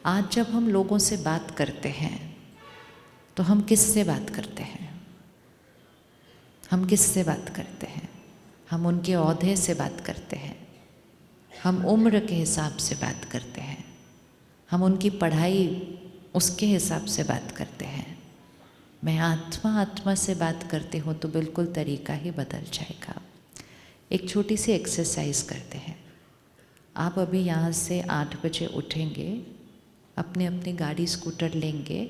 आज जब हम लोगों से बात करते हैं तो हम किससे बात करते हैं? हम किससे बात करते हैं? हम उनके ओहदे से बात करते हैं, हम उम्र के हिसाब से बात करते हैं, हम उनकी पढ़ाई उसके हिसाब से बात करते हैं। मैं आत्मा आत्मा से बात करती हूँ तो बिल्कुल तरीका ही बदल जाएगा। एक छोटी सी एक्सरसाइज करते हैं। आप अभी यहाँ से 8 बजे उठेंगे, अपनी अपनी गाड़ी स्कूटर लेंगे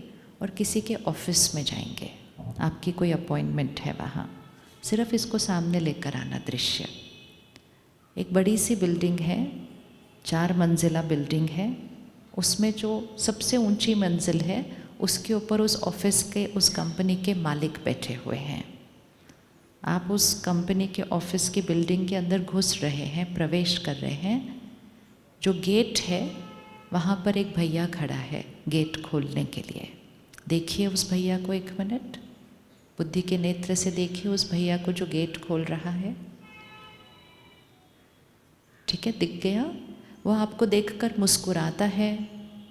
और किसी के ऑफिस में जाएंगे। आपकी कोई अपॉइंटमेंट है वहाँ, सिर्फ इसको सामने लेकर आना दृश्य। एक बड़ी सी बिल्डिंग है, 4 मंजिला बिल्डिंग है। उसमें जो सबसे ऊंची मंजिल है उसके ऊपर उस ऑफिस के, उस कंपनी के मालिक बैठे हुए हैं। आप उस कंपनी के ऑफिस की बिल्डिंग के अंदर घुस रहे हैं, प्रवेश कर रहे हैं। जो गेट है वहाँ पर एक भैया खड़ा है गेट खोलने के लिए। देखिए उस भैया को, 1 मिनट बुद्धि के नेत्र से देखिए उस भैया को जो गेट खोल रहा है। ठीक है, दिख गया? वो आपको देखकर मुस्कुराता है,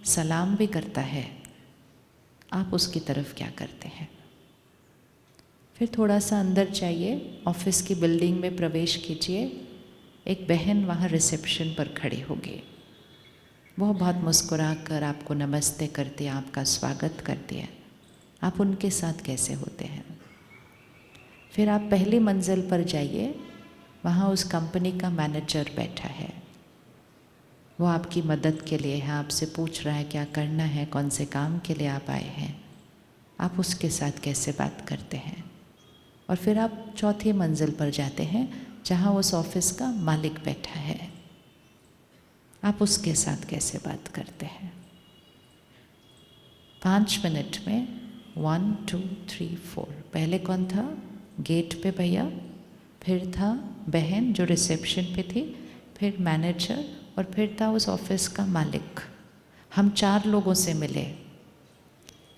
सलाम भी करता है। आप उसकी तरफ क्या करते हैं? फिर थोड़ा सा अंदर जाइए, ऑफिस की बिल्डिंग में प्रवेश कीजिए। एक बहन वहाँ रिसेप्शन पर खड़ी होगी। वो बहुत मुस्कुरा कर आपको नमस्ते करती है, आपका स्वागत करती है। आप उनके साथ कैसे होते हैं? फिर आप पहली मंजिल पर जाइए, वहाँ उस कंपनी का मैनेजर बैठा है। वो आपकी मदद के लिए है, आपसे पूछ रहा है क्या करना है, कौन से काम के लिए आप आए हैं। आप उसके साथ कैसे बात करते हैं? और फिर आप चौथी मंजिल पर जाते हैं जहाँ उस ऑफिस का मालिक बैठा है। आप उसके साथ कैसे बात करते हैं? 5 मिनट में 1 2 3 4। पहले कौन था? गेट पे भैया, फिर था बहन जो रिसेप्शन पे थी, फिर मैनेजर और फिर था उस ऑफिस का मालिक। हम 4 लोगों से मिले।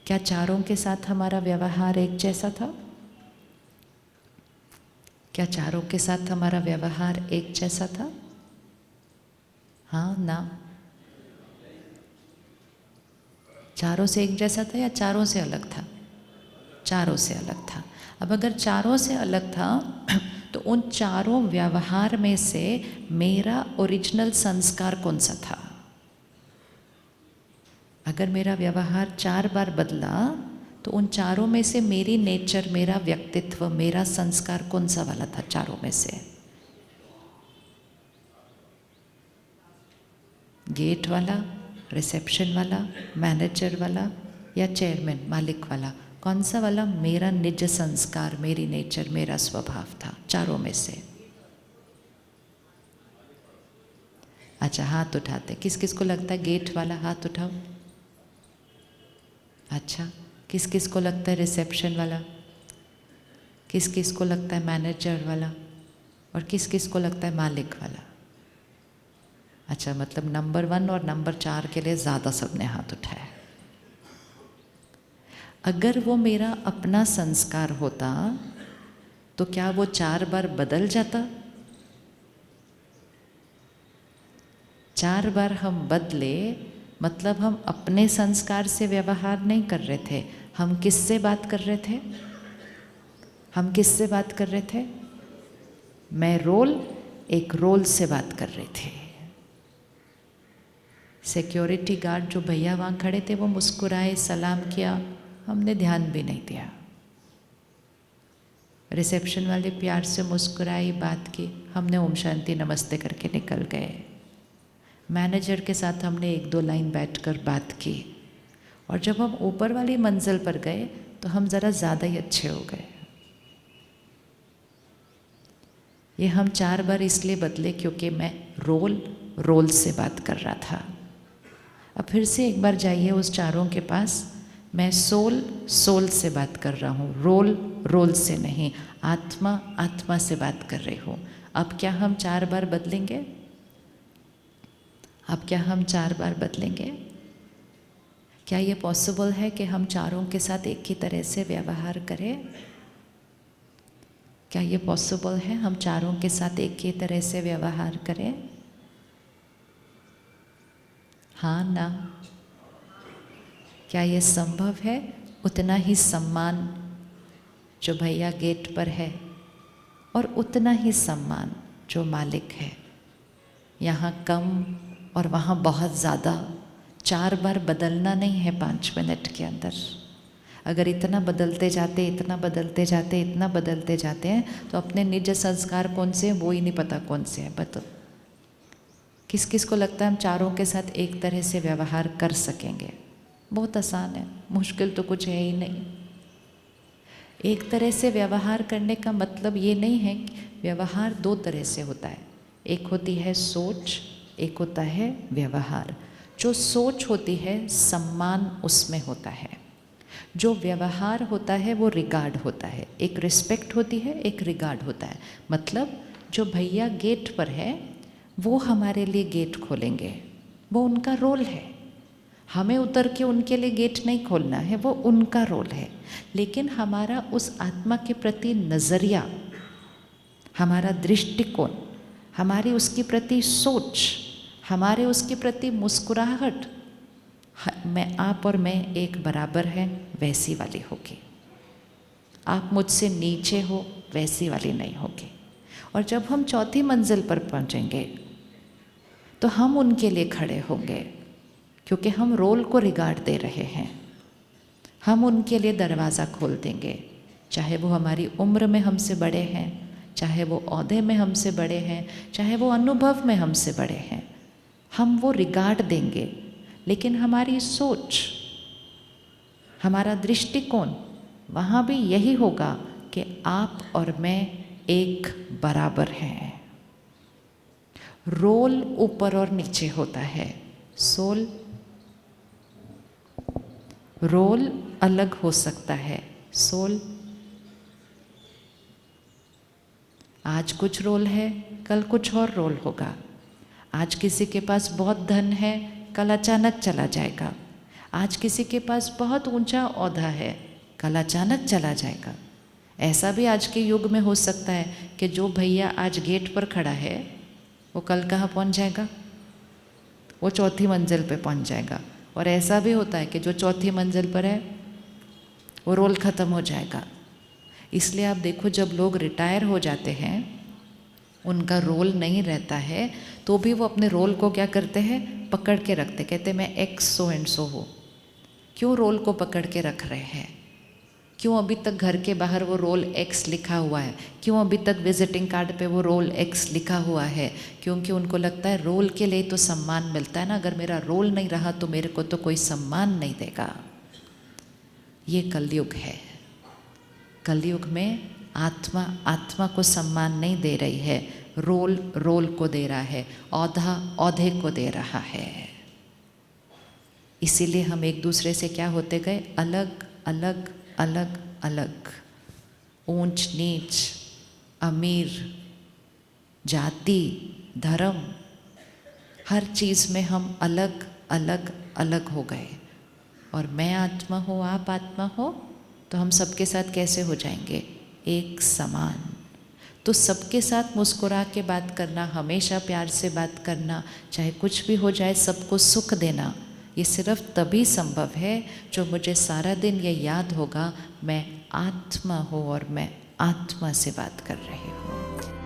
क्या चारों के साथ हमारा व्यवहार एक जैसा था? क्या चारों के साथ हमारा व्यवहार एक जैसा था? हाँ ना? चारों से एक जैसा था या चारों से अलग था? चारों से अलग था। अब अगर चारों से अलग था तो उन चारों व्यवहार में से मेरा ओरिजिनल संस्कार कौन सा था? अगर मेरा व्यवहार 4 बार बदला तो उन चारों में से मेरी नेचर, मेरा व्यक्तित्व, मेरा संस्कार कौन सा वाला था चारों में से? गेट वाला, रिसेप्शन वाला, मैनेजर वाला या चेयरमैन, मालिक वाला? कौन सा वाला मेरा निज संस्कार, मेरी नेचर, मेरा स्वभाव था चारों में से? अच्छा, हाथ उठाते। किस किस को लगता है गेट वाला? हाथ उठाओ। अच्छा, किस किस को लगता है रिसेप्शन वाला? किस किस को लगता है मैनेजर वाला? और किस किस को लगता है मालिक वाला? अच्छा, मतलब नंबर 1 और नंबर 4 के लिए ज़्यादा सबने हाथ उठाया। अगर वो मेरा अपना संस्कार होता तो क्या वो 4 बार बदल जाता? 4 बार हम बदले मतलब हम अपने संस्कार से व्यवहार नहीं कर रहे थे। हम किससे बात कर रहे थे? हम किससे बात कर रहे थे? मैं एक रोल से बात कर रही थी। सिक्योरिटी गार्ड जो भैया वहाँ खड़े थे वो मुस्कुराए, सलाम किया, हमने ध्यान भी नहीं दिया। रिसेप्शन वाले प्यार से मुस्कुराई, बात की, हमने ओम शांति नमस्ते करके निकल गए। मैनेजर के साथ हमने 1-2 लाइन बैठकर बात की। और जब हम ऊपर वाली मंजिल पर गए तो हम ज़रा ज़्यादा ही अच्छे हो गए। ये हम 4 बार इसलिए बदले क्योंकि मैं रोल से बात कर रहा था। अब फिर से एक बार जाइए उस चारों के पास। मैं सोल से बात कर रहा हूँ, रोल से नहीं। आत्मा से बात कर रही हूँ। अब क्या हम 4 बार बदलेंगे? अब क्या हम 4 बार बदलेंगे? क्या ये पॉसिबल है कि हम चारों के साथ एक ही तरह से व्यवहार करें? क्या ये पॉसिबल है हम चारों के साथ एक ही तरह से व्यवहार करें? हाँ ना? क्या ये संभव है? उतना ही सम्मान जो भैया गेट पर है और उतना ही सम्मान जो मालिक है। यहाँ कम और वहाँ बहुत ज़्यादा 4 बार बदलना नहीं है 5 मिनट के अंदर। अगर इतना बदलते जाते, इतना बदलते जाते, इतना बदलते जाते हैं तो अपने निज संस्कार कौन से हैं वो ही नहीं पता कौन से हैं। बताओ किस किस को लगता है हम चारों के साथ एक तरह से व्यवहार कर सकेंगे? बहुत आसान है, मुश्किल तो कुछ है ही नहीं। एक तरह से व्यवहार करने का मतलब ये नहीं है कि व्यवहार 2 तरह से होता है। एक होती है सोच, एक होता है व्यवहार। जो सोच होती है सम्मान उसमें होता है, जो व्यवहार होता है वो रिगार्ड होता है। एक रिस्पेक्ट होती है, एक रिगार्ड होता है। मतलब जो भैया गेट पर है वो हमारे लिए गेट खोलेंगे, वो उनका रोल है। हमें उतर के उनके लिए गेट नहीं खोलना है, वो उनका रोल है। लेकिन हमारा उस आत्मा के प्रति नज़रिया, हमारा दृष्टिकोण, हमारी उसके प्रति सोच, हमारे उसके प्रति मुस्कुराहट, मैं आप और मैं एक बराबर हैं वैसी वाली होगी। आप मुझसे नीचे हो वैसी वाली नहीं होगी। और जब हम 4थी मंजिल पर पहुंचेंगे तो हम उनके लिए खड़े होंगे, क्योंकि हम रोल को रिगार्ड दे रहे हैं। हम उनके लिए दरवाज़ा खोल देंगे, चाहे वो हमारी उम्र में हमसे बड़े हैं, चाहे वो ओहदे में हमसे बड़े हैं, चाहे वो अनुभव में हमसे बड़े हैं। हम वो रिगार्ड देंगे, लेकिन हमारी सोच, हमारा दृष्टिकोण वहाँ भी यही होगा कि आप और मैं एक बराबर हैं। रोल ऊपर और नीचे होता है, रोल अलग हो सकता है। सोल आज कुछ रोल है, कल कुछ और रोल होगा। आज किसी के पास बहुत धन है, कल अचानक चला जाएगा। आज किसी के पास बहुत ऊंचा ओहदा है, कल अचानक चला जाएगा। ऐसा भी आज के युग में हो सकता है कि जो भैया आज गेट पर खड़ा है वो कल कहाँ पहुंच जाएगा? वो 4थी मंजिल पे पहुंच जाएगा। और ऐसा भी होता है कि जो 4थी मंजिल पर है वो रोल ख़त्म हो जाएगा। इसलिए आप देखो, जब लोग रिटायर हो जाते हैं, उनका रोल नहीं रहता है, तो भी वो अपने रोल को क्या करते हैं? पकड़ के रखते। कहते मैं एक्स सो एंड सो हूँ। क्यों रोल को पकड़ के रख रहे हैं? क्यों अभी तक घर के बाहर वो रोल एक्स लिखा हुआ है? क्यों अभी तक विजिटिंग कार्ड पे वो रोल एक्स लिखा हुआ है? क्योंकि उनको लगता है रोल के लिए तो सम्मान मिलता है ना, अगर मेरा रोल नहीं रहा तो मेरे को तो कोई सम्मान नहीं देगा। ये कलयुग है। कलयुग में आत्मा आत्मा को सम्मान नहीं दे रही है, रोल रोल को दे रहा है, औधा औधे को दे रहा है। इसीलिए हम एक दूसरे से क्या होते गए? अलग अलग अलग अलग। ऊंच नीच, अमीर, जाति, धर्म, हर चीज़ में हम अलग अलग अलग हो गए। और मैं आत्मा हो, आप आत्मा हो, तो हम सबके साथ कैसे हो जाएंगे? एक समान। तो सबके साथ मुस्कुरा के बात करना, हमेशा प्यार से बात करना, चाहे कुछ भी हो जाए सबको सुख देना, ये सिर्फ तभी संभव है जो मुझे सारा दिन ये याद होगा मैं आत्मा हूँ और मैं आत्मा से बात कर रही हूँ।